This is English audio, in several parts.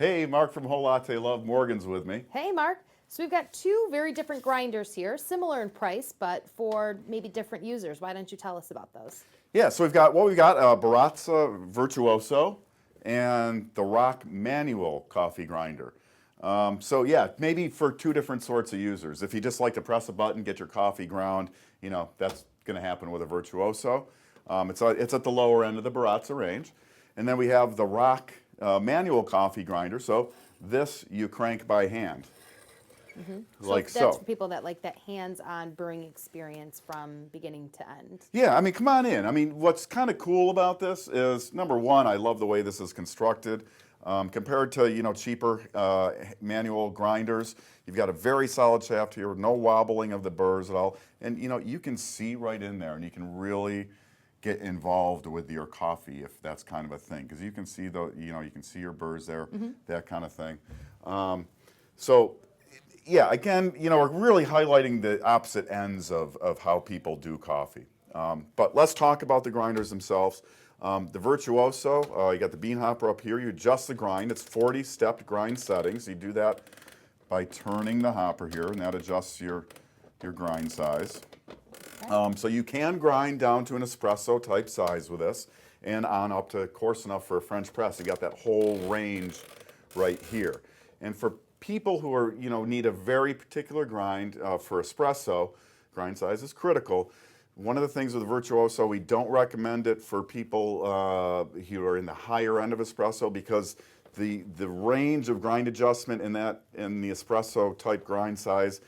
Hey, Mark from Whole Latte Love. Morgan's with me. Hey, Mark. So we've got two very different grinders here, similar in price, but for maybe different users. Why don't you tell us about those? Yeah, so we've got Baratza Virtuoso and the ROK Manual Coffee Grinder. So yeah, maybe for two different sorts of users. If you just like to press a button, get your coffee ground, that's going to happen with a Virtuoso. It's at the lower end of the Baratza range. And then we have the ROK Manual Coffee Grinder. So this you crank by hand. Like so. That's for people that like that hands-on brewing experience from beginning to end. Yeah, I mean, come on in. I mean, what's kind of cool about this is, number one, I love the way this is constructed. Compared to, cheaper manual grinders, you've got a very solid shaft here, no wobbling of the burrs at all. And, you can see right in there, and you can really get involved with your coffee if that's kind of a thing. Because you can see you can see your burrs there, that kind of thing. So, yeah, again, we're really highlighting the opposite ends of how people do coffee. But let's talk about the grinders themselves. The Virtuoso, you got the bean hopper up here. You adjust the grind. It's 40 stepped grind settings. You do that by turning the hopper here, and that adjusts your grind size. So you can grind down to an espresso type size with this, and on up to coarse enough for a French press. You got that whole range right here. And for people who are, need a very particular grind for espresso, grind size is critical. One of the things with the Virtuoso, we don't recommend it for people who are in the higher end of espresso because the range of grind adjustment in the espresso type grind size,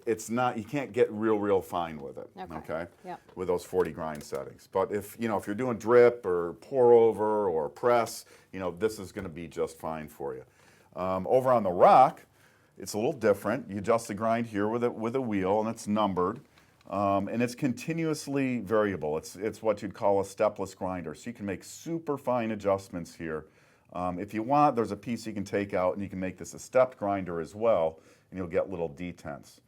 it's not, you can't get real fine with it. Okay? Yep. With those 40 grind settings. But if if you're doing drip or pour over or press, this is going to be just fine for you. Over on the ROK, it's a little different. You adjust the grind here with a wheel, and it's numbered. And it's continuously variable. It's what you'd call a stepless grinder. So you can make super fine adjustments here. If you want, there's a piece you can take out, and you can make this a stepped grinder as well, and you'll get little detents.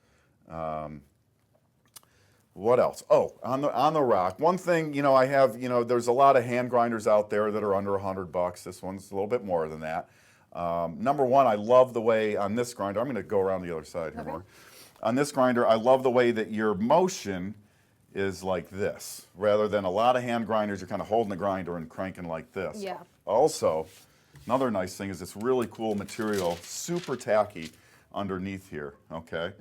What else? Oh, on the ROK, one thing, I have, there's a lot of hand grinders out there that are under $100. This one's a little bit more than that. Number one, I love the way on this grinder, I'm going to go around the other side here more. On this grinder, I love the way that your motion is like this, rather than a lot of hand grinders, you're kind of holding the grinder and cranking like this. Yeah. Also, another nice thing is this really cool material, super tacky underneath here, okay?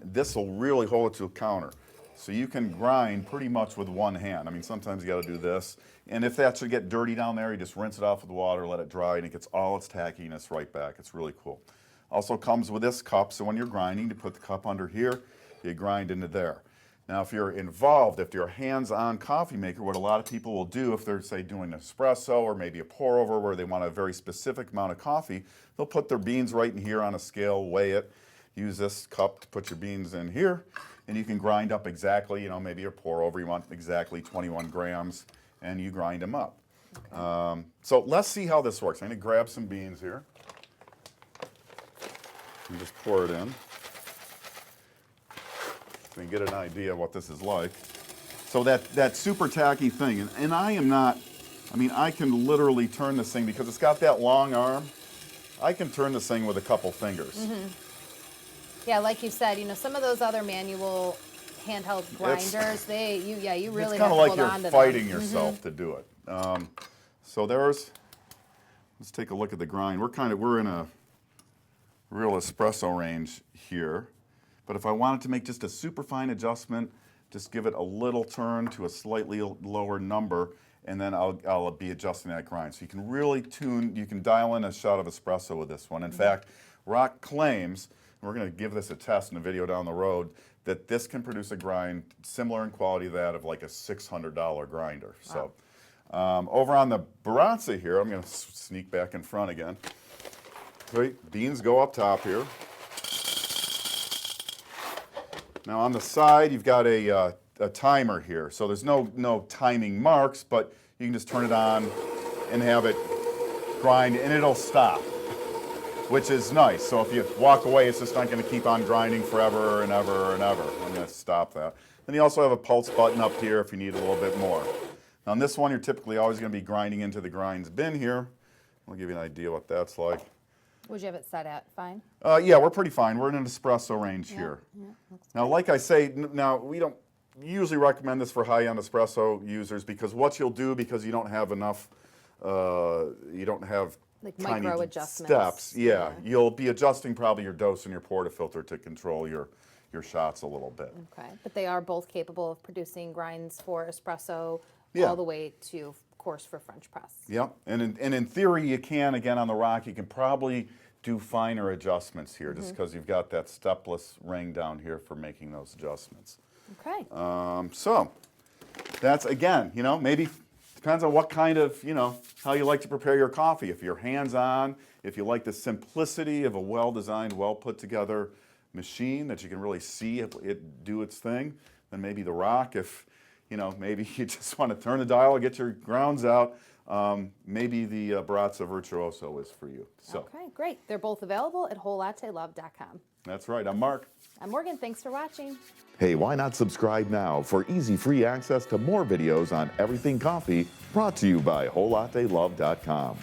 This will really hold it to a counter. So you can grind pretty much with one hand. I mean, sometimes you got to do this. And if that should get dirty down there, you just rinse it off with water, let it dry, and it gets all its tackiness right back. It's really cool. Also comes with this cup, so when you're grinding, you put the cup under here, you grind into there. Now, if you're involved, if you're a hands-on coffee maker, what a lot of people will do if they're, say, doing an espresso or maybe a pour-over where they want a very specific amount of coffee, they'll put their beans right in here on a scale, weigh it, use this cup to put your beans in here, and you can grind up exactly, maybe a pour-over, you want exactly 21 grams, and you grind them up. Okay. So let's see how this works. I'm going to grab some beans here. And just pour it in. So you get an idea of what this is like. So that super tacky thing, and I am not, I can literally turn this thing, because it's got that long arm, I can turn this thing with a couple fingers. Yeah, like you said, some of those other manual handheld grinders, you really have to hold on to them. It's kind of like you're fighting yourself to do it. So let's take a look at the grind. We're in a real espresso range here. But if I wanted to make just a super fine adjustment, just give it a little turn to a slightly lower number, and then I'll be adjusting that grind. So you can really you can dial in a shot of espresso with this one. In fact, ROK claims, and we're going to give this a test in a video down the road, that this can produce a grind similar in quality to that of like a $600 grinder. Wow. So over on the Baratza here, I'm going to sneak back in front again. Right, beans go up top here. Now on the side, you've got a timer here. So there's no timing marks, but you can just turn it on and have it grind, and it'll stop, which is nice. So if you walk away, it's just not going to keep on grinding forever and ever and ever. I'm going to stop that. Then you also have a pulse button up here if you need a little bit more. Now on this one, you're typically always going to be grinding into the grinds bin here. I'll give you an idea what that's like. Would you have it set at fine? Yeah, we're pretty fine. We're in an espresso range Yeah, here. yeah, looks Now, like I say, now we don't usually recommend this for high-end espresso users because what you'll do, because you don't have enough, you don't have like tiny micro adjustments. steps. Yeah, you'll be adjusting probably your dose and your portafilter to control your shots a little bit. Okay, but they are both capable of producing grinds for espresso Yeah. all the way to, of course, for French press. Yep, and in theory you can, again on the ROK, you can probably do finer adjustments here just because you've got that stepless ring down here for making those adjustments. Okay. So that's, again, maybe depends on what kind of, how you like to prepare your coffee. If you're hands-on, if you like the simplicity of a well-designed, well-put-together machine that you can really see it do its thing, then maybe the ROK. If, maybe you just want to turn the dial, get your grounds out, maybe the Baratza Virtuoso is for you. So Okay, great. They're both available at wholelattelove.com. that's right. I'm Mark. I'm Morgan. Thanks for watching. Hey, why not subscribe now for easy free access to more videos on everything coffee brought to you by wholelattelove.com.